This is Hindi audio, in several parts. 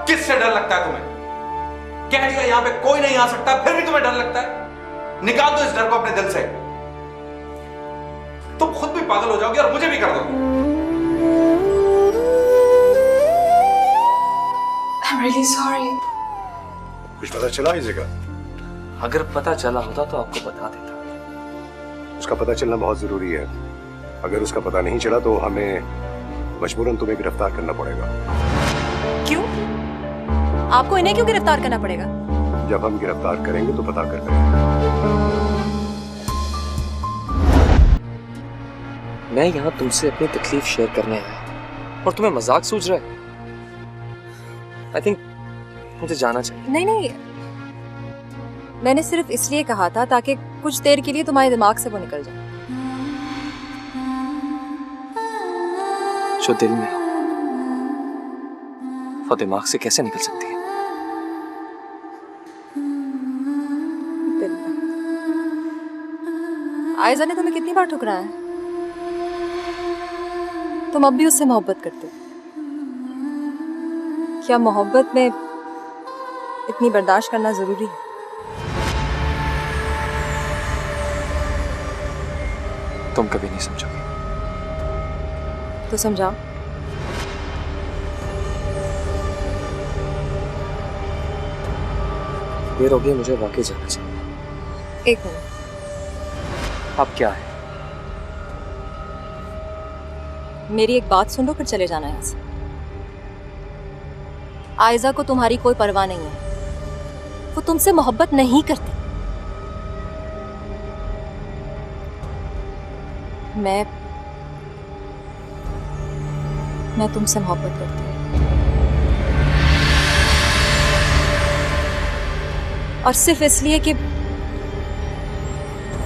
किससे डर लगता है तुम्हें? कह दिया यहां पे कोई नहीं आ सकता, फिर भी तुम्हें डर लगता है? निकाल दो इस डर को अपने दिल से। तुम खुद भी पागल हो जाओगे और मुझे भी कर दोगे। I'm really sorry. कुछ पता चला इसे का? अगर पता चला होता तो आपको बता देता। उसका पता चलना बहुत जरूरी है। अगर उसका पता नहीं चला तो हमें मजबूरन तुम्हें गिरफ्तार करना पड़ेगा। क्यों? आपको इन्हें क्यों गिरफ्तार करना पड़ेगा? जब हम गिरफ्तार करेंगे तो पता कर करेंगे। मैं यहाँ तुमसे अपनी तकलीफ शेयर करने आया और तुम्हें मजाक सूझ रहा है? आई थिंक मुझे जाना चाहिए। नहीं नहीं, मैंने सिर्फ इसलिए कहा था ताकि कुछ देर के लिए तुम्हारे दिमाग से वो निकल जाए। जो दिल में हो वो दिमाग से कैसे निकल सकती है? आयजा ने तुम्हें कितनी बार ठुकराया है? तुम अब भी उससे मोहब्बत करते हो? क्या मोहब्बत में इतनी बर्दाश्त करना जरूरी है? तुम कभी नहीं समझोगे। तो समझाओ। देर हो गई, मुझे वाकई जाना चाहिए। एक मिनट, अब क्या है? मेरी एक बात सुन लो फिर चले जाना यहाँ से। आयजा को तुम्हारी कोई परवाह नहीं है, वो तुमसे मोहब्बत नहीं करती। मैं तुमसे मोहब्बत करती हूँ और सिर्फ इसलिए कि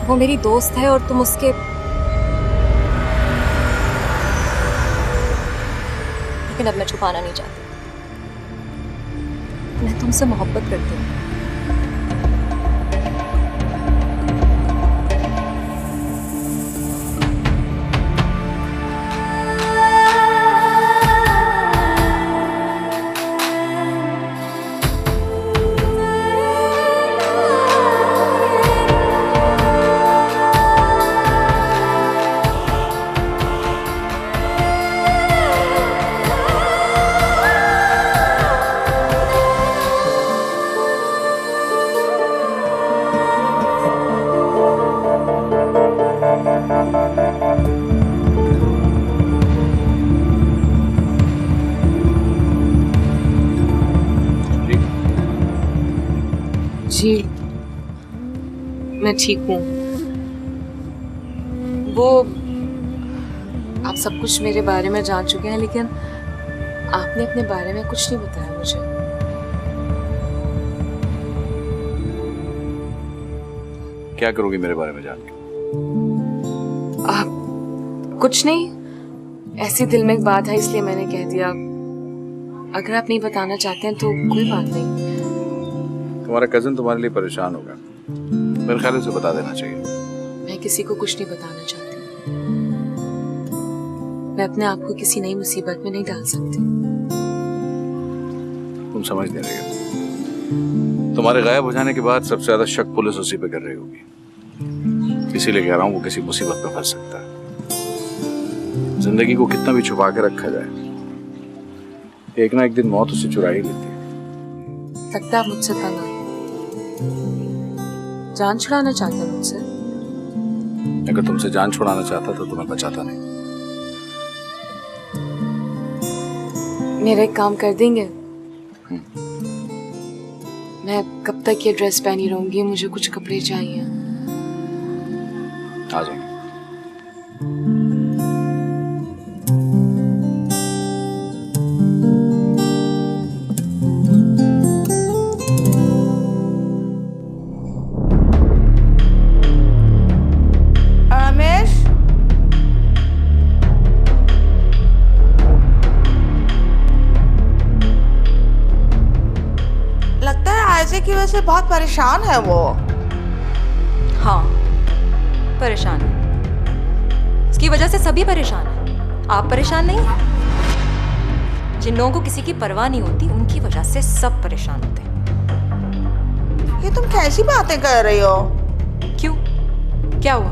वो मेरी दोस्त है और तुम उसके। लेकिन अब मैं छुपाना नहीं चाहती, मैं तुमसे मोहब्बत करती हूँ। जी मैं ठीक हूँ। वो आप सब कुछ मेरे बारे में जान चुके हैं, लेकिन आपने अपने बारे में कुछ नहीं बताया मुझे। क्या करोगी मेरे बारे में जान के? आप कुछ नहीं, ऐसी दिल में एक बात है इसलिए मैंने कह दिया। अगर आप नहीं बताना चाहते हैं तो कोई बात नहीं। तुम्हारा कजिन तुम्हारे लिए परेशान होगा, मेरे ख्याल से बता देना चाहिए। मैं किसी को कुछ नहीं बताना चाहती। मैं अपने आप को किसी नई मुसीबत में नहीं डाल सकती। तुम समझ नहीं रही हो। तुम्हारे गायब हो जाने के बाद सबसे ज्यादा शक पुलिस उसी पे कर रही होगी, इसीलिए कह रहा हूँ वो किसी मुसीबत में फंस सकता है। जिंदगी को कितना भी छुपा के रखा जाए, एक ना एक दिन मौत उसे चुरा ही लेती है। लगता है आप मुझसे तंग आए, जान छुड़ाना चाहते हैं मुझसे। अगर तुमसे जान छुड़ाना चाहता तो तुम्हें बचाता नहीं। मेरा एक काम कर देंगे? मैं कब तक ये ड्रेस पहनी रहूंगी? मुझे कुछ कपड़े चाहिए। आ जाएंगे। रमेश, लगता है आयजे की वजह से बहुत परेशान है वो। हाँ, परेशान है। इसकी वजह से सभी परेशान हैं। आप परेशान नहीं हैं? जिन लोगों को किसी की परवाह नहीं होती उनकी वजह से सब परेशान होते हैं। ये तुम कैसी बातें कर रही हो? क्यों, क्या हुआ?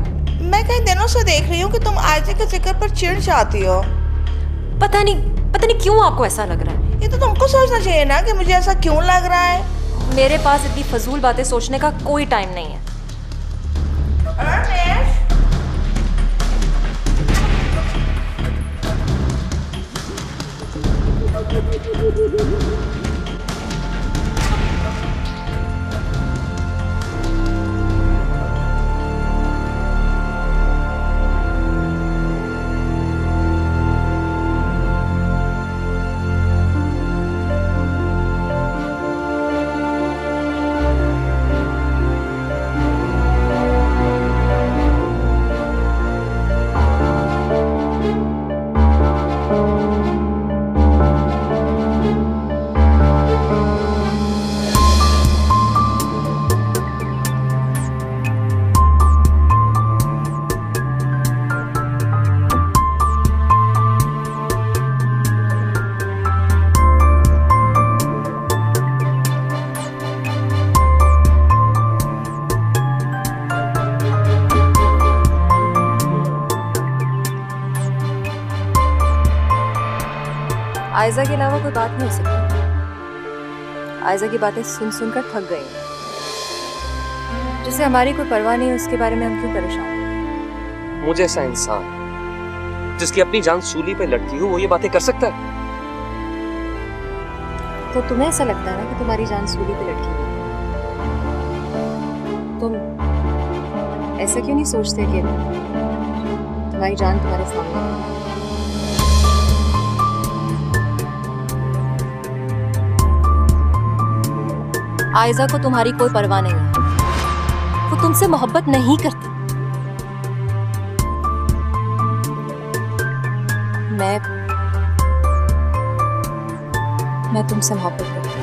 मैं कई दिनों से देख रही हूँ कि तुम आयशा के जिक्र पर चिढ़ जाती हो। पता नहीं क्यों आपको ऐसा लग रहा है। ये तो तुमको सोचना चाहिए ना कि मुझे ऐसा क्यों लग रहा है। मेरे पास इतनी फजूल बातें सोचने का कोई टाइम नहीं है। रमेश, आयजा के अलावा कोई बात नहीं हो सकती। आयजा की बातें सुन सुनकर थक गई हैं। जिसे हमारी कोई परवाह नहीं है उसके बारे में हम क्यों परेशान? मुझे ऐसा इंसान जिसकी अपनी जान सूली पे लटकी हो वो ये बातें कर सकता है? तो तुम्हें ऐसा लगता है ना कि तुम्हारी जान सूली पे लटकी हुई है? तुम ऐसा क्यों नहीं सोचते कि तुम्हारी जान तुम्हारे सामने है? आयजा को तुम्हारी कोई परवाह नहीं है। वो तुमसे मोहब्बत नहीं करती। मैं तुमसे मोहब्बत करती हूँ।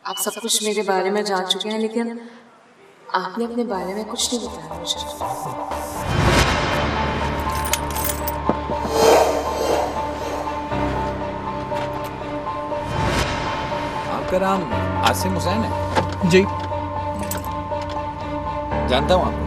आप सब कुछ मेरे बारे में जान चुके हैं, लेकिन आपने अपने बारे में कुछ नहीं बताया मुझे। आपका नाम आसिम हुसैन है? जी। जानता हूँ आपको।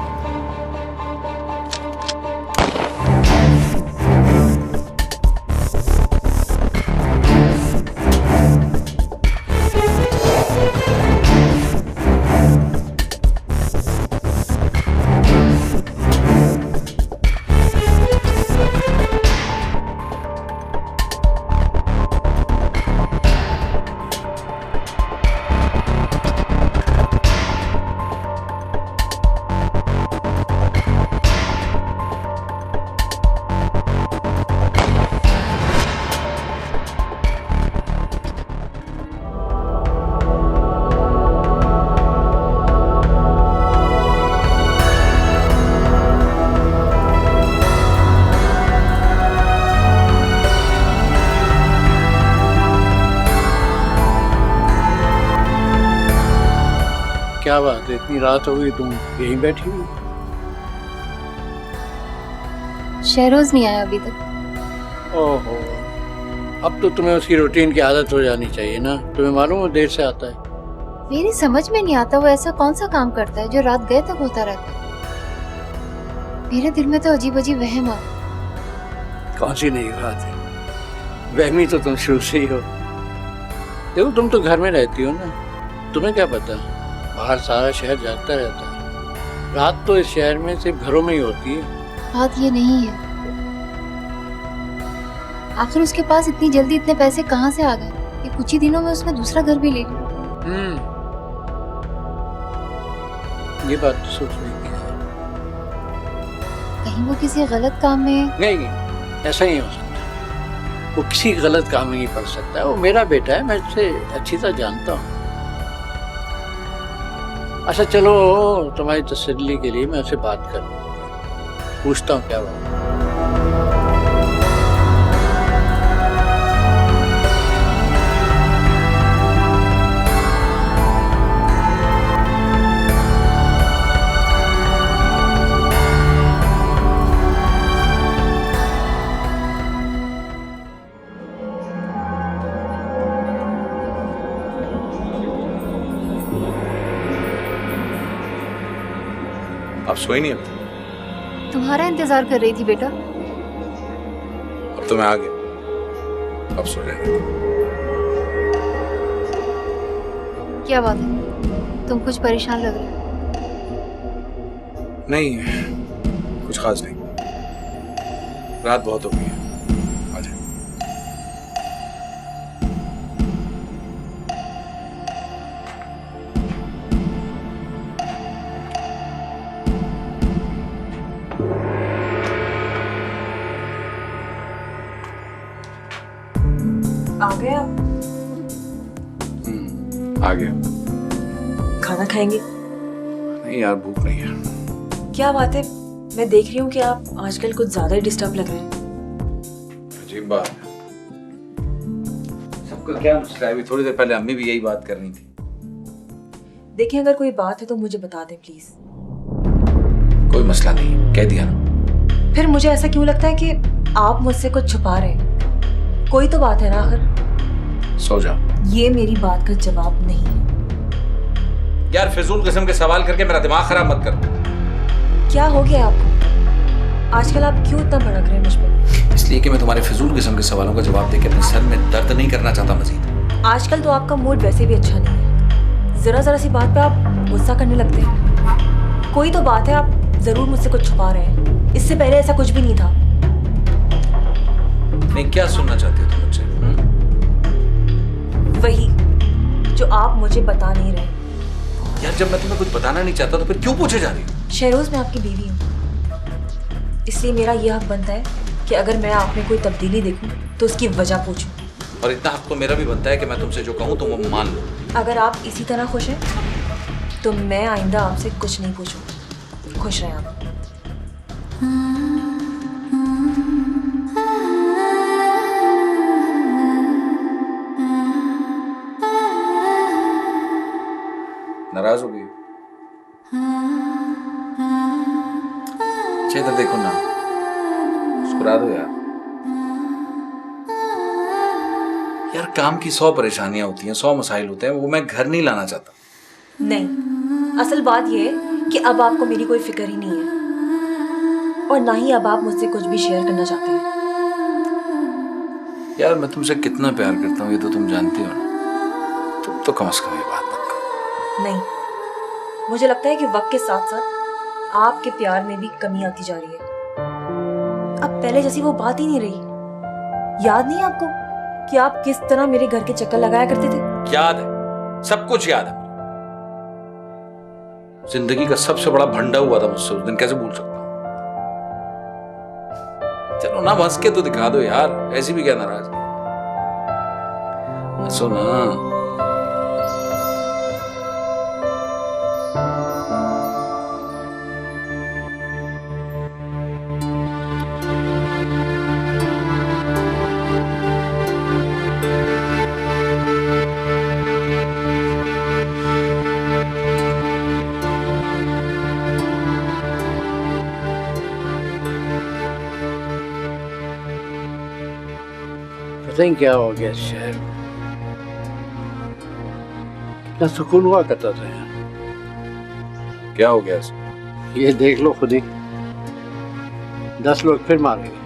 क्या बात है, इतनी रात हो गई, तुम यहीं बैठी हुई? शहरोज नहीं आया अभी तक। ओहो, अब तो तुम्हें उसकी रूटीन की आदत हो जानी चाहिए ना। तुम्हें मालूम है देर से आता है। मेरी समझ में नहीं आता वो ऐसा कौन सा काम करता है जो रात गए तक होता रहता है। मेरे दिल में तो अजीब अजीब वहम आ। कौन सी नई बात है, वहमी तो तुम शुरू से ही हो। देखो तुम तो घर में रहती हो ना, तुम्हें क्या पता, बाहर सारा शहर जागता रहता है। रात तो इस शहर में सिर्फ घरों में ही होती है। बात ये नहीं है, आखिर उसके पास इतनी जल्दी इतने पैसे कहाँ से आ गए कि कुछ ही दिनों में उसने दूसरा घर भी ले लिया। ये बात तो सोचने की है। कहीं वो किसी गलत काम में? नहीं, ऐसा ही हो सकता। वो किसी गलत काम में नहीं पड़ सकता। वो मेरा बेटा है, मैं उसे अच्छी तरह जानता हूँ। अच्छा चलो, तुम्हारी तसल्ली के लिए मैं उससे बात करूँ, पूछता हूँ क्या बात। आप सोई नहीं अब? तुम्हारा इंतजार कर रही थी बेटा। अब तो मैं आ गया, अब सो जाएंगे। क्या बात है, तुम कुछ परेशान लग रहे हो। नहीं, कुछ खास नहीं, रात बहुत हो गई है। आ जाए। आ गए आप? आ गया। खाना खाएंगे? नहीं यार, भूख नहीं है। क्या बात है, मैं देख रही हूँ कि आप आजकल कुछ ज्यादा ही डिस्टर्ब लग रहे हैं। अजीब बात है, सबका क्या मसला है? अभी थोड़ी देर पहले अम्मी भी यही बात कर रही थी। देखिए, अगर कोई बात है तो मुझे बता दें प्लीज। कोई मसला नहीं, कह दिया ना। फिर मुझे ऐसा क्यों लगता है कि आप मुझसे कुछ छुपा रहे हैं? कोई तो बात है ना आखिर। सो जा। ये मेरी बात का जवाब नहीं है। यार फिजूल किस्म के सवाल करके मेरा दिमाग खराब मत कर। क्या हो गया आपको? आजकल आप क्यों इतना भड़क रहे हैं मुझ पर? इसलिए कि मैं तुम्हारे फिजूल किस्म के सवालों का जवाब देके अपने सर में दर्द नहीं करना चाहता मजीद। आजकल तो आपका मूड वैसे भी अच्छा नहीं है। जरा जरा सी बात पे आप गुस्सा करने लगते हैं। कोई तो बात है, आप जरूर मुझसे कुछ छुपा रहे हैं। इससे पहले ऐसा कुछ भी नहीं था। नहीं, क्या सुनना चाहती हो तुम मुझसे? वही जो आप मुझे बता नहीं रहे। यार जब मैं तुम्हें कुछ बताना नहीं चाहता तो फिर क्यों पूछे जा रही हो? शहरोज, मैं आपकी बीवी हूँ, इसलिए मेरा यह हक बनता है कि अगर मैं आप में कोई तब्दीली देखूं तो उसकी वजह पूछूं। और इतना हक तो मेरा भी बनता है कि मैं तुमसे जो कहूँ तुम वो मान लो। अगर आप इसी तरह खुश हैं तो मैं आइंदा आपसे कुछ नहीं पूछूं। खुश रहें आप। नाराज हो गई? अच्छा इधर देखो ना, मुस्कुरा दो यार। यार काम की 100 परेशानियां होती हैं, 100 मसाइल होते हैं, वो मैं घर नहीं लाना चाहता। नहीं, असल बात यह है कि अब आपको मेरी कोई फिक्र ही नहीं है और ना ही अब आप मुझसे कुछ भी शेयर करना चाहते हैं। यार मैं तुमसे कितना प्यार करता हूँ ये तो तुम जानती हो ना। तुम तो कम से कम ये बात मत करो। नहीं, मुझे लगता है कि वक्त के साथ साथ आपके प्यार में भी कमी आती जा रही है। अब पहले जैसी वो बात ही नहीं रही। याद नहीं आपको कि आप किस तरह मेरे घर के चक्कर लगाया करते थे? याद है, सब कुछ याद है। जिंदगी का सबसे बड़ा भंडा हुआ था मुझसे उस दिन, कैसे भूल सकता हूँ? चलो ना, हंस के तो दिखा दो यार, ऐसी भी क्या नाराजगी? हंसो ना। पता नहीं क्या हो गया शहर में, कितना सुकून हुआ करता था यहाँ। क्या हो गया इसमें? ये देख लो खुद ही, 10 लोग फिर मारे गए।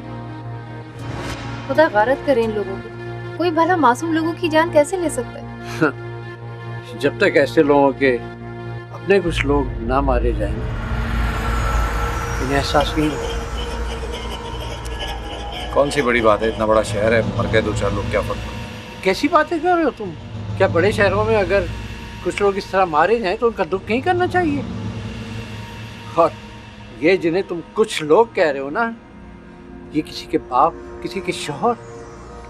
खुदा गारत करे इन लोगों को। कोई भला मासूम लोगों की जान कैसे ले सकता है? जब तक ऐसे लोगों के अपने कुछ लोग ना मारे जाएंगे, इन्हें एहसास नहीं होगा। कौन सी बड़ी बात है, इतना बड़ा शहर है, मर गए 2-4 लोग, क्या फर्क पड़ता? कैसी बातें कर रहे हो तुम? क्या बड़े शहरों में अगर कुछ लोग इस तरह मारे जाएं तो उनका दुख नहीं करना चाहिए? और ये जिन्हें तुम कुछ लोग कह रहे हो ना, ये किसी के बाप, किसी के शौहर,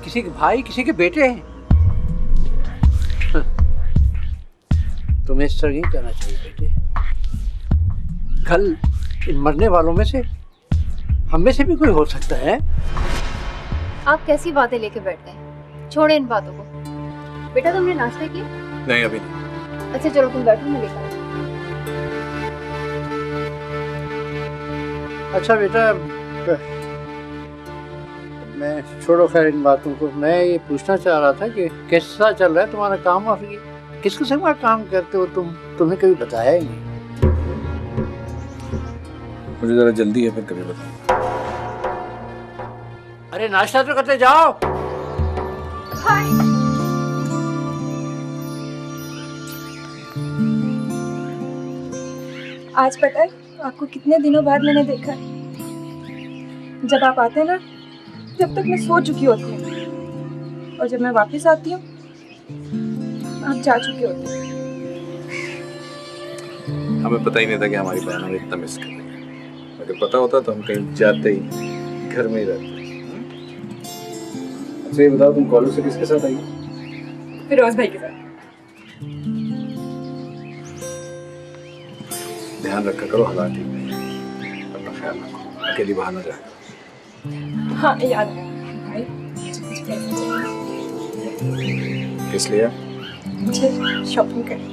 किसी के भाई, किसी के बेटे हैं। तुम्हें इस तरह नहीं करना चाहिए बेटे। कल इन मरने वालों में से हम में से भी कोई हो सकता है। आप कैसी बातें लेके बैठते हैं? छोड़े इन बातों को। बेटा तुमने नाश्ता किया? नहीं अभी नहीं। अच्छा चलो तुम बैठो, मैं लेकर। अच्छा बेटा, मैं छोड़ो खैर इन बातों को। मैं ये पूछना चाह रहा था कि कैसा चल रहा है तुम्हारा काम? और ये किस किस्म का काम करते हो तुम? तुम्हें कभी बताया ही नहीं। मुझे जरा जल्दी है, फिर कभी बताऊँ। अरे नाश्ता तो करते जाओ। आज पता है आपको कितने दिनों बाद मैंने देखा है। जब आप आते हैं ना, जब तक मैं सो चुकी होती हूँ, और जब मैं वापस आती हूँ आप जा चुके होते हैं। हमें पता ही नहीं था कि हमारी बहन हमें इतना मिस कर रही है। अगर पता होता तो हम कहीं जाते ही घर में ही रहते। अच्छा ये बताओ, तुम कॉलेज से किसके साथ आई? फिरोज भाई के साथ। ध्यान रखा करो, हालात ठीक नहीं, अपना ख्याल रखो, अकेली बाहर न जाए। हाँ याद है भाई, मुझे कुछ पैसे चाहिए। किस लिए? मुझे शॉपिंग करनी है।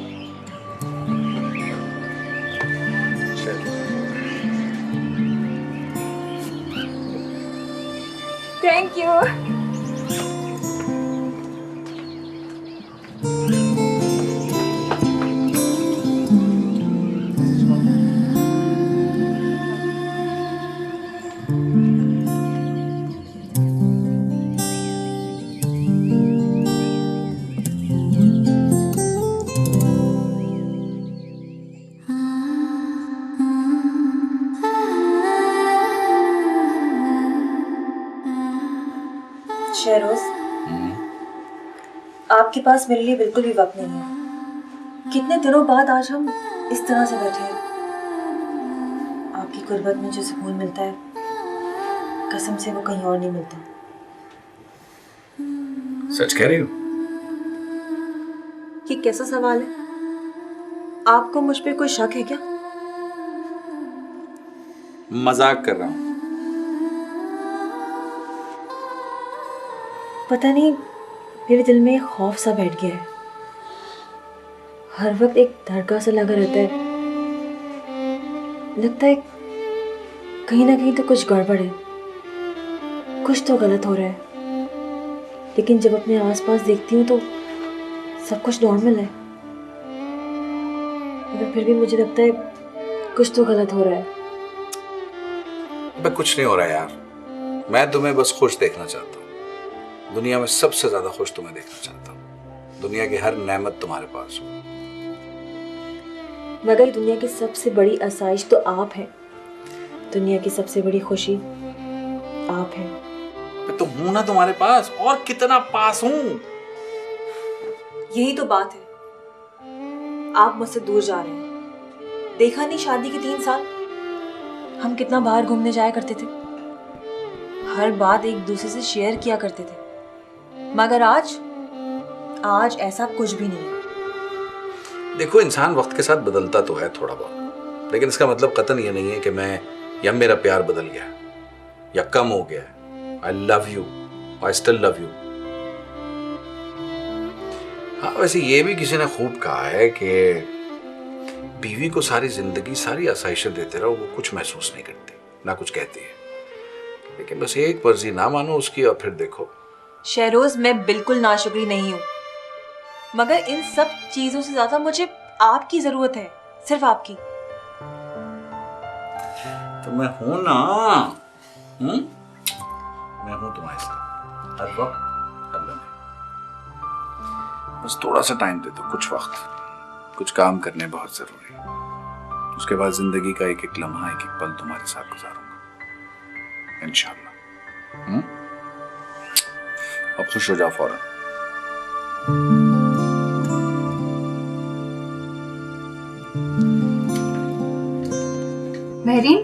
Thank you. शहरोज, आपके पास मेरे लिए बिल्कुल भी वक्त नहीं है। कितने दिनों बाद आज हम इस तरह से बैठे हैं। आपकी गुर्बत में जो सुकून मिलता है, कसम से वो कहीं और नहीं मिलता। सच कह रही हो? ये कैसा सवाल है? आपको मुझ पे कोई शक है क्या? मजाक कर रहा हूँ। पता नहीं, मेरे दिल में एक खौफ सा बैठ गया है। हर वक्त एक धड़का सा लगा रहता है। लगता है कहीं ना कहीं तो कुछ गड़बड़ है, कुछ तो गलत हो रहा है। लेकिन जब अपने आसपास देखती हूँ तो सब कुछ नॉर्मल है, मगर फिर भी मुझे लगता है कुछ तो गलत हो रहा है। अबे कुछ नहीं हो रहा यार, मैं तुम्हें बस खुश देखना चाहता हूँ। दुनिया में सबसे ज्यादा खुश तुम्हें देखना चाहता हूँ। दुनिया की हर नेमत तुम्हारे पास हो। मगर दुनिया की सबसे बड़ी आसाइश तो आप हैं। दुनिया की सबसे बड़ी खुशी आप हैं। तो हूं ना तुम्हारे पास, और कितना पास हूं। यही तो बात है, आप मुझसे दूर जा रहे हैं। देखा नहीं शादी के 3 साल हम कितना बाहर घूमने जाया करते थे, हर बात एक दूसरे से शेयर किया करते थे। मगर आज ऐसा कुछ भी नहीं है। देखो, इंसान वक्त के साथ बदलता तो है थोड़ा बहुत, लेकिन इसका मतलब कतई ये नहीं है कि मैं या मेरा प्यार बदल गया या कम हो गया। I love you, I still love you. हाँ, वैसे ये भी किसी ने खूब कहा है कि बीवी को सारी जिंदगी सारी आसाइशें देते रहो, वो कुछ महसूस नहीं करती, ना कुछ कहती है। लेकिन बस एक मर्जी ना मानो उसकी, और फिर देखो। शहरोज, मैं बिल्कुल नाशुक्री नहीं हूँ, मगर इन सब चीजों से ज्यादा मुझे आपकी जरूरत है, सिर्फ आपकी। तो मैं हूं ना, मैं हूं तुम्हारे साथ हर वक्त, हर लम्हे। बस थोड़ा सा टाइम दे दो, कुछ वक्त, कुछ काम करने बहुत जरूरी है। उसके बाद जिंदगी का एक एक लम्हा, एक एक पल तुम्हारे साथ गुजारूंगा इंशाल्लाह। अब खुश हो जाओ फौरन। महरीन,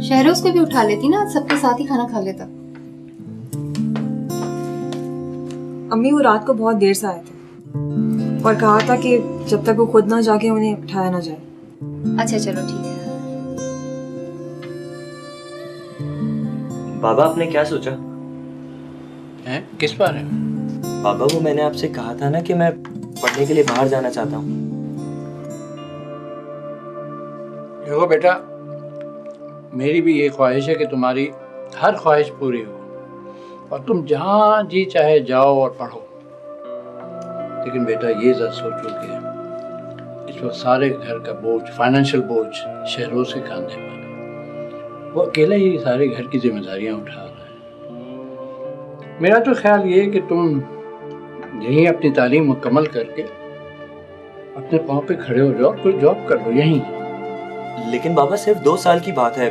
शहरोज को भी उठा लेती ना, सबके साथ ही खाना खा लेता। अम्मी वो रात को बहुत देर से आए थे और कहा था कि जब तक वो खुद ना जाके उन्हें उठाया ना जाए। अच्छा चलो ठीक है। बाबा, आपने क्या सोचा? हैं? किस बारे में? बाबा, वो मैंने आपसे कहा था ना कि मैं पढ़ने के लिए बाहर जाना चाहता हूँ। देखो बेटा, मेरी भी ये ख्वाहिश है कि तुम्हारी हर ख्वाहिश पूरी हो और तुम जहाँ जी चाहे जाओ और पढ़ो। लेकिन बेटा ये जरा सोचो कि इस कि वो सारे घर का बोझ, फाइनेंशियल बोझ शहरोज के कंधे पर है। वो अकेला ही सारे घर की जिम्मेदारियां उठा रहा है। मेरा तो ख्याल ये है कि तुम यहीं अपनी तालीम मुकम्मल करके अपने पाँव पे खड़े हो जाओ, कोई जॉब कर लो यहीं। लेकिन बाबा सिर्फ 2 साल की बात है,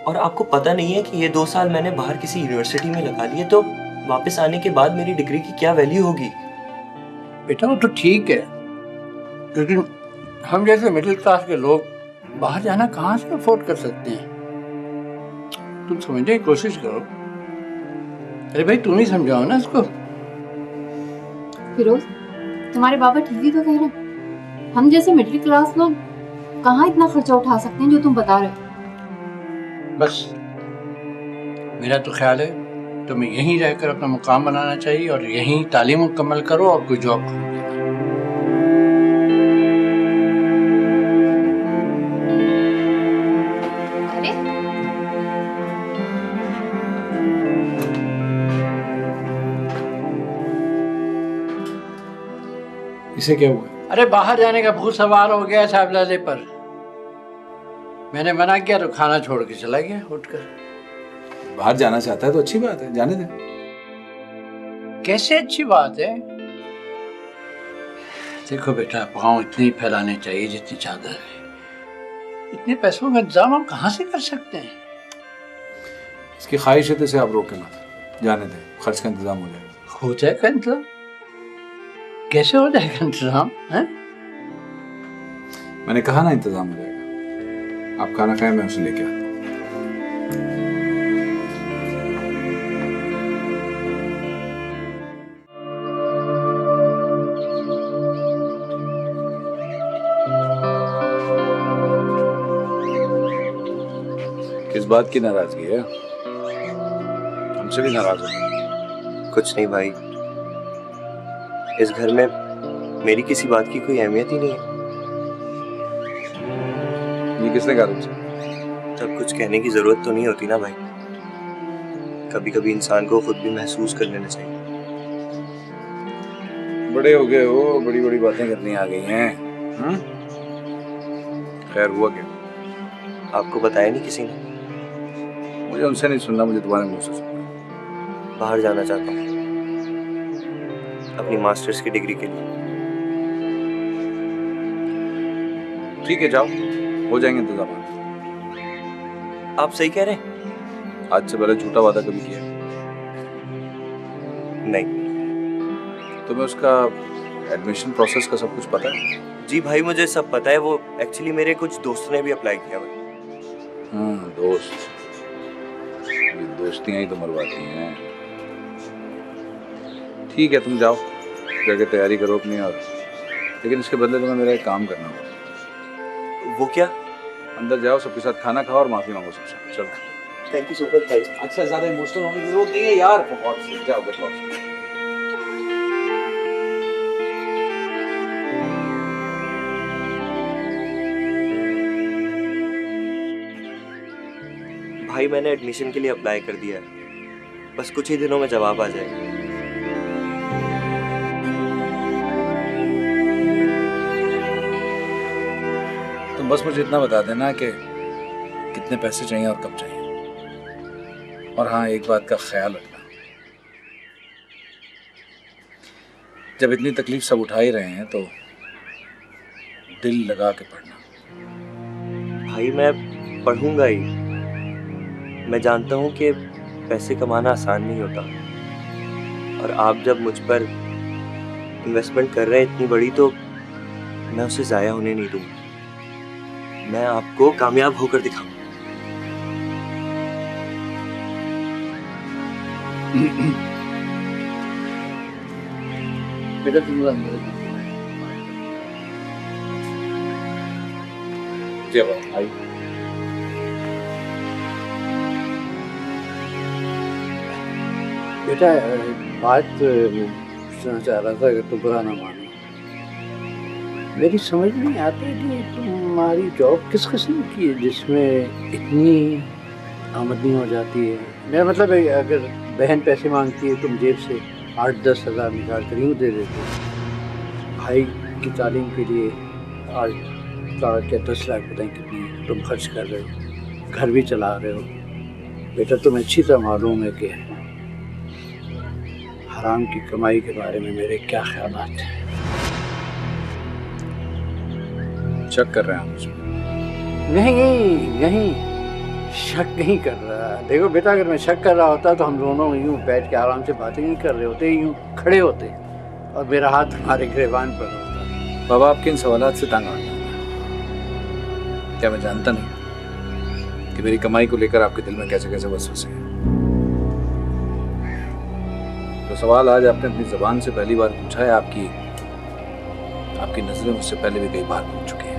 और आपको पता नहीं है कि ये 2 साल मैंने बाहर किसी यूनिवर्सिटी में लगा लिए, तो वापस आने के बाद मेरी डिग्री की क्या वैल्यू होगी? बेटा वो तो ठीक है, लेकिन हम जैसे मिडिल क्लास के लोग बाहर जाना कहाँ से अफोर्ड कर सकते हैं? तुम समझने की कोशिश करो। अरे भाई तुम ही समझाओ ना इसको। फिरोज, तुम्हारे बाबा ठीक ही तो कह रहे हैं। हम जैसे मिडिल क्लास लोग कहाँ इतना खर्चा उठा सकते हैं जो तुम बता रहे हो। बस मेरा तो ख्याल है तुम्हें यहीं रहकर अपना मुकाम बनाना चाहिए और यहीं तालीम मुकम्मल करो और कोई जॉब करो। अरे इसे क्या हुआ? अरे बाहर जाने का भूत सवार हो गया साहब लाले पर। मैंने मना किया तो खाना छोड़ के चला गया उठकर। बाहर जाना चाहता है तो अच्छी बात है, जाने दे। कैसे अच्छी बात है? देखो बेटा, पाँव इतने ही फैलाने चाहिए जितनी चादर है। इतने पैसों का इंतजाम हम कहाँ से कर सकते हैं? इसकी ख्वाहिश है तो इसे आप रोके मत, जाने दे, खर्च का इंतजाम हो जाएगा। हो जाएगा इंतजाम? कैसे हो जाएगा इंतजाम? मैंने कहा ना इंतजाम हो जाएगा। आप खाना खाएं, मैं उसे लेके आता हूँ। किस बात की नाराजगी है? हमसे भी नाराज हो? कुछ नहीं भाई, इस घर में मेरी किसी बात की कोई अहमियत ही नहीं है। ये किसने कहा तुमसे? तब कुछ कहने की जरूरत तो नहीं होती ना भाई। कभी कभी इंसान को खुद भी महसूस कर लेना चाहिए। बड़े हो गए हो, बड़ी बड़ी बातें करनी आ गई हैं। खैर हुआ क्या? आपको बताया नहीं किसी ने? मुझे उनसे नहीं सुनना, मुझे तुम्हारे मुंह से सुनना। बाहर जाना चाहता हूँ अपनी मास्टर्स की डिग्री के लिए। ठीक है, जाओ, हो जाएंगे इंतजाम। आप सही कह रहे हैं? आज से पहले झूठा वादा कभी किया? नहीं। तुम्हें उसका एडमिशन प्रोसेस का सब कुछ पता है? जी भाई, मुझे सब पता है। वो एक्चुअली मेरे कुछ दोस्तों ने भी अप्लाई किया भाई। दोस्त, ये दोस्तियां ही तो मरवाती हैं। ठीक है, तुम जाओ, जाके तैयारी करो अपनी, और लेकिन इसके बदले तुम्हें मेरा एक काम करना होगा। वो क्या? अंदर जाओ, सबके साथ खाना खाओ और माफी मांगो सबसे। चलो। थैंक यू सो मच भाई। अच्छा, ज्यादा इमोशनल होने की जरूरत नहीं है यार। बहुत जाओ, गेट लॉस्ट। भाई मैंने एडमिशन के लिए अप्लाई कर दिया है, बस कुछ ही दिनों में जवाब आ जाएगा। तुम बस मुझे इतना बता देना कि कितने पैसे चाहिए और कब चाहिए। और हाँ, एक बात का ख्याल रखना, जब इतनी तकलीफ सब उठा ही रहे हैं तो दिल लगा के पढ़ना। भाई मैं पढ़ूंगा ही। मैं जानता हूँ कि पैसे कमाना आसान नहीं होता, और आप जब मुझ पर इन्वेस्टमेंट कर रहे हैं इतनी बड़ी, तो मैं उसे जाया होने नहीं दूंगा। मैं आपको कामयाब होकर दिखाऊंगा। बेटा तुम आई बेटा, बात पूछना चाह रहा था, अगर तुम बुरा ना मानो। मेरी समझ नहीं आती कि तुम्हारी जॉब किस किस्म की है जिसमें इतनी आमदनी हो जाती है। मेरा मतलब है, अगर बहन पैसे मांगती है तुम जेब से 8-10 हज़ार निकाल कर यूँ दे देते हो। भाई की तालीम के लिए आज के 10 लाख पता नहीं कितनी तुम खर्च कर रहे हो, घर भी चला रहे हो। बेटा तुम्हें अच्छी तरह मालूम है कि हराम की कमाई के बारे में मेरे क्या ख्यालात हैं। शक कर रहे हैं मुझे? नहीं, शक नहीं कर रहा। देखो बेटा, अगर मैं शक कर रहा होता तो हम दोनों यूं बैठ के आराम से बातें नहीं कर रहे होते, यूं खड़े होते और मेरा हाथ तुम्हारे गिरबान पर होता। बाबा, आपके इन सवालात से तंग आ गया। क्या मैं जानता नहीं कि मेरी कमाई को लेकर आपके दिल में कैसे कैसे वसवसे हैं? जो सवाल आज आपने अपनी जबान से पहली बार पूछा है, आपकी नजरें मुझसे पहले भी कई बार पूछ चुकी हैं।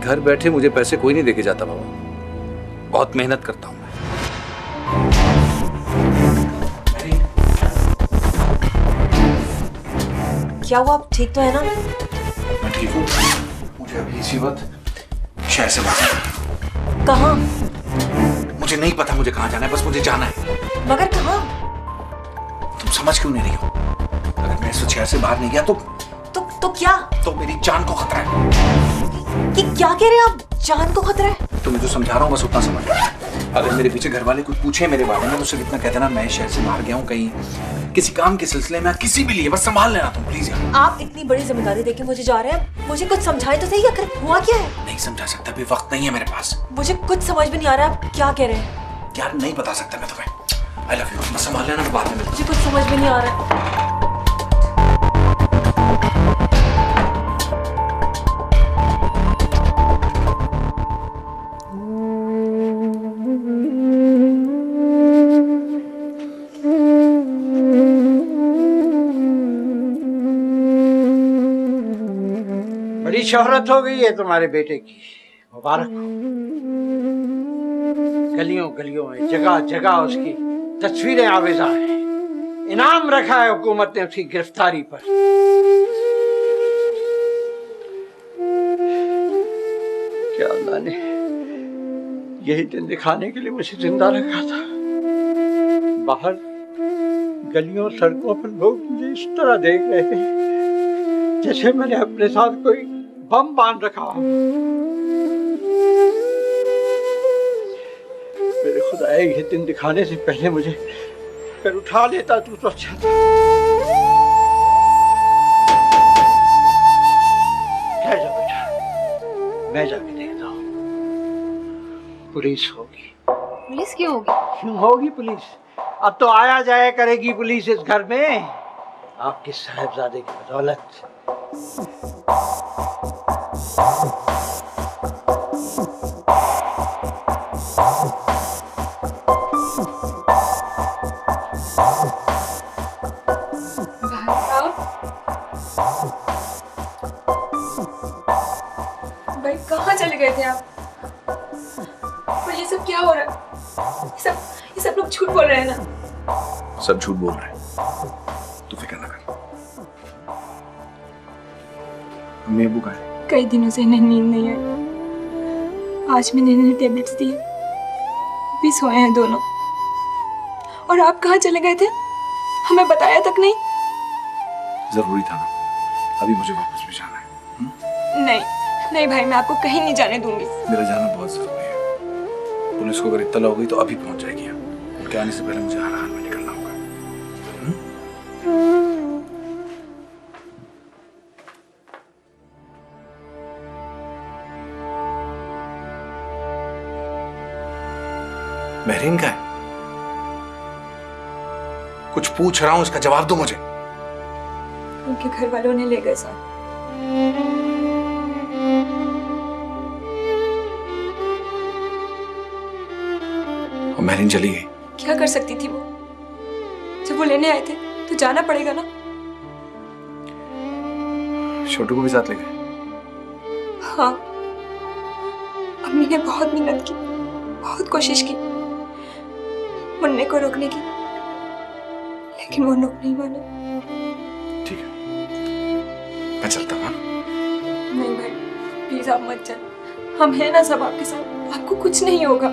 घर बैठे मुझे पैसे कोई नहीं देके जाता बाबा, बहुत मेहनत करता हूं मैं। क्या हुआ, आप ठीक तो है ना? मैं ठीक हूँ। मुझे अभी इसी वक्त शहर से बाहर। कहाँ? मुझे नहीं पता मुझे कहाँ जाना है, बस मुझे जाना है। मगर कहाँ? तुम समझ क्यों नहीं रही हो? अगर मैं इस शहर से बाहर नहीं गया तो क्या? तो मेरी जान को खतरा है। कि क्या कह रहे हैं आप? जान को खतरा है? तुम्हें जो समझा रहा हूँ बस उतना समझ। अगर मेरे पीछे घर वाले कुछ पूछे मेरे बारे में तो सिर्फ इतना कह देना मैं शहर से बाहर गया हूँ कहीं किसी काम के सिलसिले में, किसी भी लिए, बस संभाल लेना तुम प्लीज यार। आप इतनी बड़ी जिम्मेदारी देके मुझे जा रहे हैं, मुझे कुछ समझाए तो सही, आखिर हुआ क्या है? नहीं समझा सकता, अभी वक्त नहीं है मेरे पास। मुझे कुछ समझ में नहीं आ रहा आप क्या कह रहे हैं। यार नहीं बता सकता मैं तुम्हें। आई लव यू, बस संभाल लेना, मैं बाद में मिलता हूं। मुझे कुछ समझ में नहीं आ रहा है। बड़ी शोहरत हो गई है तुम्हारे बेटे की, मुबारक हो। गलियों गलियों में जगह जगह उसकी तस्वीरें आवेजा है। इनाम रखा है हुकूमत ने उसकी गिरफ्तारी पर। क्या अल्लाह ने यही दिन दिखाने के लिए मुझे जिंदा रखा था। बाहर गलियों सड़कों पर लोग मुझे इस तरह देख रहे थे जैसे मैंने अपने साथ कोई बम बांध रखा। मेरे खुदा, ये दिन दिखाने से पहले मुझे कर उठा लेता तू तो अच्छा था। ठहर जा बेटा, मैं जाके देखता हूँ। पुलिस होगी। पुलिस क्यों होगी? क्यों होगी पुलिस? अब तो आया जाया करेगी पुलिस इस घर में, आपके साहिबजादे की बदौलत। भाई कहाँ चले गए थे आप? और ये सब क्या हो रहा है? ये सब लोग झूठ बोल रहे हैं ना? सब झूठ बोल रहे हैं, तू फिक्र ना कर। अम्मी अब्बू कहाँ हैं? कई दिनों से इन्हें नींद नहीं आई। आज मैंने इन्हें टेबलेट्स दिए, भी सोए हैं दोनों। और आप कहाँ चले गए थे? हमें बताया तक नहीं। जरूरी था ना, अभी मुझे वापस भी जाना है। नहीं भाई, मैं आपको कहीं नहीं जाने दूंगी। मेरा जाना बहुत जरूरी है। पुलिस को अगर इत्तला हो गई तो अभी पहुंच जाएगी। उनके आने से पहले मुझे हर हाल में निकलना होगा। महरीन का है? कुछ पूछ रहा हूं, इसका जवाब दो मुझे। उनके घर वालों ने ले गए साथ। और महरीन चली गई। क्या कर सकती थी वो? जब वो लेने आए थे तो जाना पड़ेगा ना। छोटू को भी साथ ले गए? हाँ, अम्मी ने बहुत मेहनत की, बहुत कोशिश की मुन्ने को रोकने की, लेकिन वो रोक नहीं माना। ठीक है, मैं चलता हूँ। नहीं भाई, प्लीज आप मत चल। हम हैं ना सब आपके साथ, आपको कुछ नहीं होगा।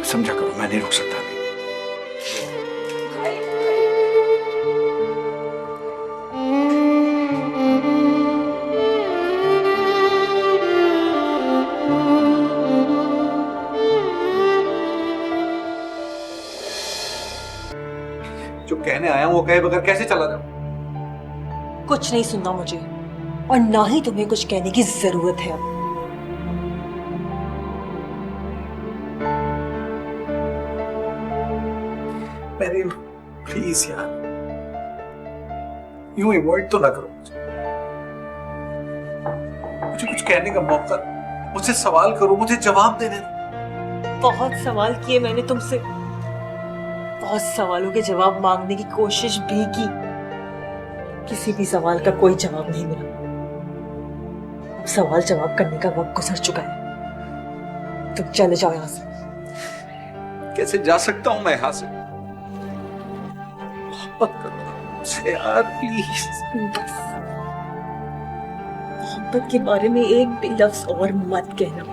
समझा करो, मैं नहीं रुक सकता अभी। जो कहने आया हूं वो कहे बगैर कैसे चला जाऊं? कुछ नहीं सुनना मुझे, और ना ही तुम्हें कुछ कहने की जरूरत है अब। मेरी प्लीज यार, यूं अवॉइड तो ना करो मुझे कुछ कहने का मौका, मुझसे सवाल करो, मुझे जवाब देने दो। बहुत सवाल किए मैंने तुमसे, बहुत सवालों के जवाब मांगने की कोशिश भी की, किसी भी सवाल का कोई जवाब नहीं मिला। अब सवाल जवाब करने का वक्त गुजर चुका है, तुम चले जाओ यहां से। कैसे जा सकता हूं मैं यहां से? मोहब्बत करो मुझसे यार, प्लीज। मोहब्बत के बारे में एक भी लफ्ज और मत कहना,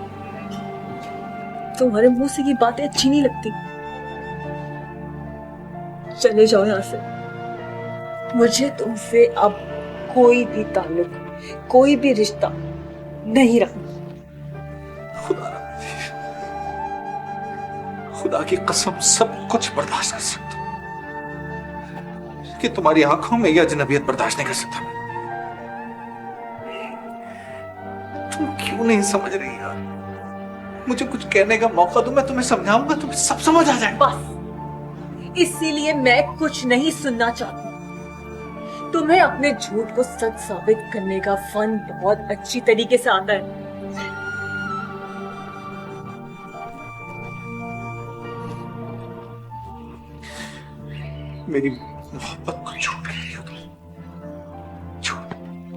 तुम्हारे मुंह से ये बातें अच्छी नहीं लगती। चले जाओ यहां से, मुझे तुमसे अब कोई भी ताल्लुक, कोई भी रिश्ता नहीं रखना। खुदा की कसम सब कुछ बर्दाश्त कर सकता हूं, कि तुम्हारी आंखों में यह अजनबियत बर्दाश्त नहीं कर सकता। तुम क्यों नहीं समझ रही यार? मुझे कुछ कहने का मौका दो, मैं तुम्हें समझाऊंगा, तुम्हें सब समझ आ जाएगा। बस इसीलिए मैं कुछ नहीं सुनना चाहती। तुम्हें अपने झूठ को सच साबित करने का फन बहुत अच्छी तरीके से आता है। मेरी मोहब्बत को झूठ कह रही हो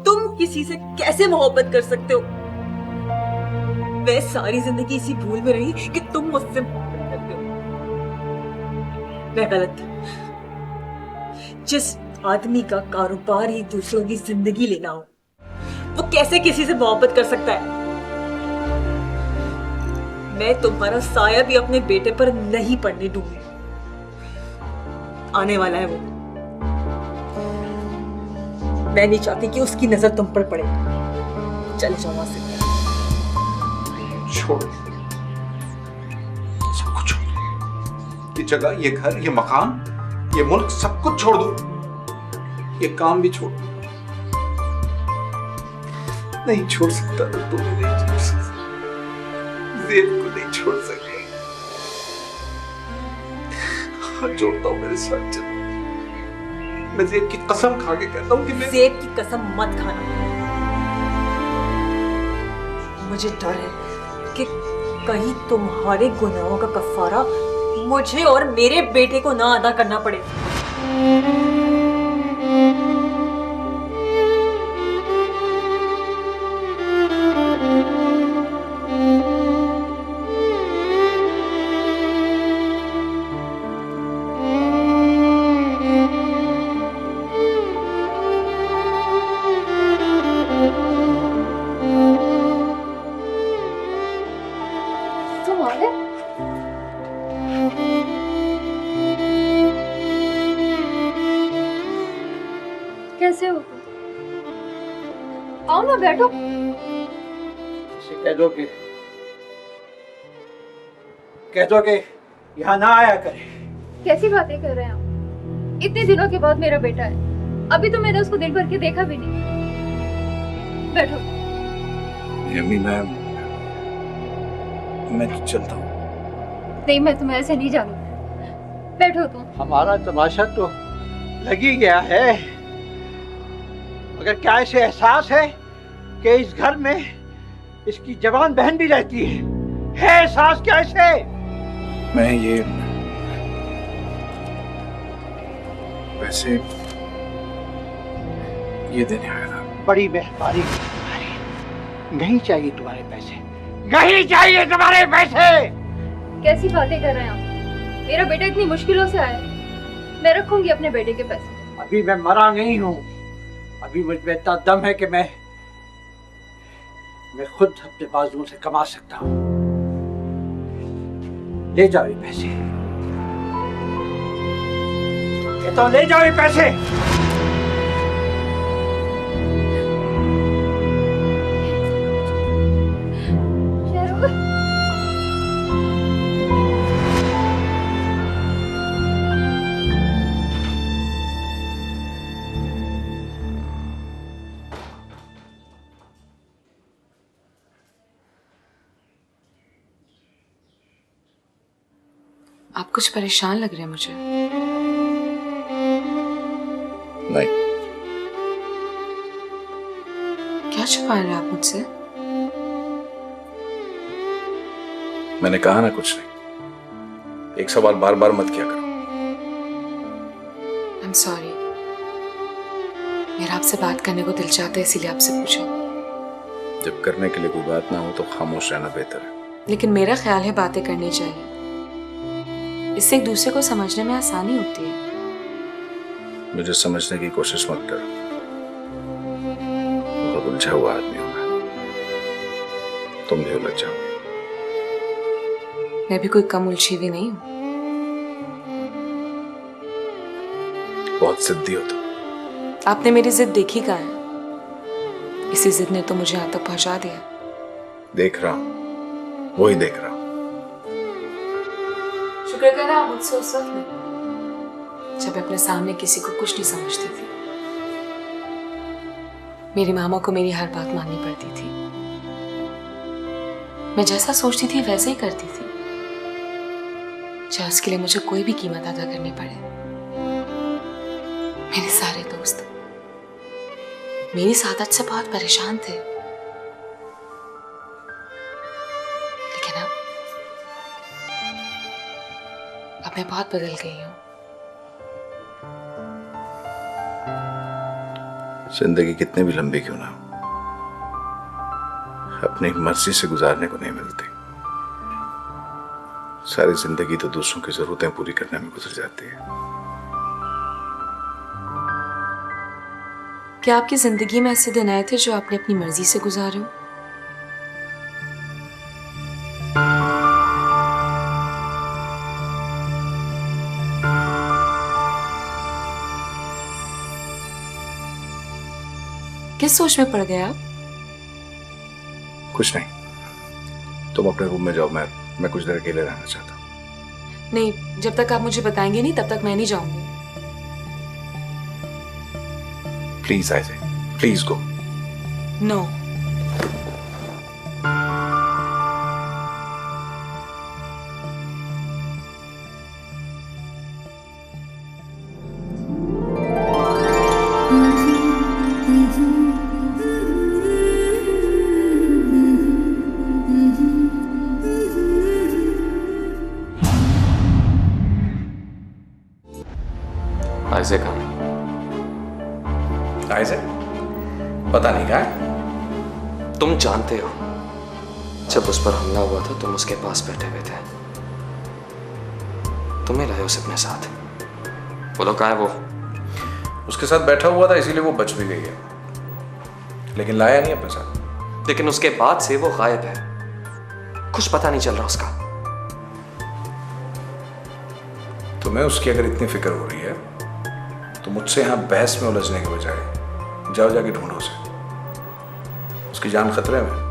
तुम किसी से कैसे मोहब्बत कर सकते हो? मैं सारी जिंदगी इसी भूल में रही कि तुम मुझसे मोहब्बत करते हो। मैं गलत थी। जिस आदमी का कारोबार ही दूसरों की जिंदगी लेना हो, वो कैसे किसी से मोहब्बत कर सकता है? मैं तुम्हारा साया भी अपने बेटे पर नहीं पड़ने दूंगी। आने वाला है वो, मैं नहीं चाहती कि उसकी नजर तुम पर पड़े। चले जाओ वहां से। छोड़ सब कुछ छोड़ दो, ये जगह, ये घर, ये मकान, ये मुल्क, सब कुछ छोड़ दो, ये काम भी छोड़ दो। नहीं छोड़ सकता तो तुम्हें नहीं छोड़ सकता, ज़ेब को नहीं छोड़ सकता। हाथ जोड़ता हूं, मेरे साथ चलो। मैं ज़ेब की कसम खा के कहता हूं कि मैं ज़ेब की कसम मत खाना। मुझे डर है कि कहीं तुम्हारे गुनाहों का कफारा मुझे और मेरे बेटे को ना अदा करना पड़े। तुम आ गए? कैसे हो? आओ ना, बैठो। कह दो कि यहाँ ना आया करे। कैसी बातें कर रहे हैं आप? इतने दिनों के बाद मेरा बेटा है, अभी तो मैंने उसको दिल भर के देखा भी नहीं। बैठो। अम्मी, मैं चलता हूँ। नहीं, मैं तुम्हें ऐसे नहीं जानू। बैठो तुम। हमारा तमाशा तो लग ही गया है, मगर क्या इसे एहसास है कि इस घर में इसकी जवान बहन भी रहती है एहसास क्या इसे? मैं ये पैसे ये देने आया था। बड़ी मेहरबानी तुम्हारी, नहीं चाहिए तुम्हारे पैसे, नहीं चाहिए तुम्हारे पैसे। कैसी बातें कर रहे हैं आप? मेरा बेटा इतनी मुश्किलों से आया, मैं रखूंगी अपने बेटे के पैसे। अभी मैं मरा नहीं हूँ, अभी मुझ में इतना दम है कि मैं खुद अपने बाजुओं से कमा सकता हूँ। ले जाओ ये पैसे, कहता हूँ ले जाओ ये पैसे। आप कुछ परेशान लग रहे हैं मुझे। नहीं। क्या छुपा रहे हैं आप मुझसे? मैंने कहा ना कुछ नहीं। एक सवाल बार बार मत किया करो। I'm sorry। मेरा आपसे बात करने को दिल चाहता है, इसीलिए आपसे पूछा। जब करने के लिए कोई बात ना हो तो खामोश रहना बेहतर है। लेकिन मेरा ख्याल है बातें करनी चाहिए, इससे एक दूसरे को समझने में आसानी होती है। मुझे समझने की कोशिश मत करो, बहुत उलझा हुआ आदमी हूं मैं। तुम भी उलझ जाओ। मैं भी कोई कम उलझी हुई नहीं हूं। बहुत जिद्दी हो तुम। आपने मेरी जिद देखी कहाँ है? इसी जिद ने तो मुझे यहाँ तक पहुंचा दिया। देख रहा हूं, वही देख रहा हूं। शुक्र करा आप मुझसे उस वक्त में, जब मैं अपने सामने किसी को कुछ नहीं समझती थी। मेरी मामा को मेरी हर बात माननी पड़ती थी। मैं जैसा सोचती थी वैसे ही करती थी, चाहे उसके लिए मुझे कोई भी कीमत अदा करनी पड़े। मेरे सारे दोस्त मेरी सादत से बहुत परेशान थे, लेकिन अब मैं बहुत बदल गई हूं। जिंदगी कितनी भी लंबी क्यों ना हो, अपनी मर्जी से गुजारने को नहीं मिलती। सारी जिंदगी तो दूसरों की जरूरतें पूरी करने में गुजर जाती है। क्या आपकी जिंदगी में ऐसे दिन आए थे जो आपने अपनी मर्जी से गुजारे हो? किस सोच में पड़ गए आप? कुछ नहीं, तुम अपने रूम में जाओ। मैं कुछ देर अकेले रहना चाहता हूँ। नहीं, जब तक आप मुझे बताएंगे नहीं तब तक मैं नहीं जाऊंगी। Please Isaac, please go. No. Isaac कहाँ है? आइज़ेक पता नहीं कहाँ है। तुम जानते हो, जब उस पर हमला हुआ था तुम उसके पास बैठे हुए थे। तुम्हें लाए उसे अपने साथ। बोलो कहाँ है वो? उसके साथ बैठा हुआ था, इसीलिए वो बच भी गई है, लेकिन लाया नहीं अपने साथ। लेकिन उसके बाद से वो गायब है, कुछ पता नहीं चल रहा उसका। तुम्हें उसकी अगर इतनी फिक्र हो रही है तो मुझसे यहां बहस में उलझने के बजाय जाओ, जाके ढूंढो उसे। उसकी जान खतरे में।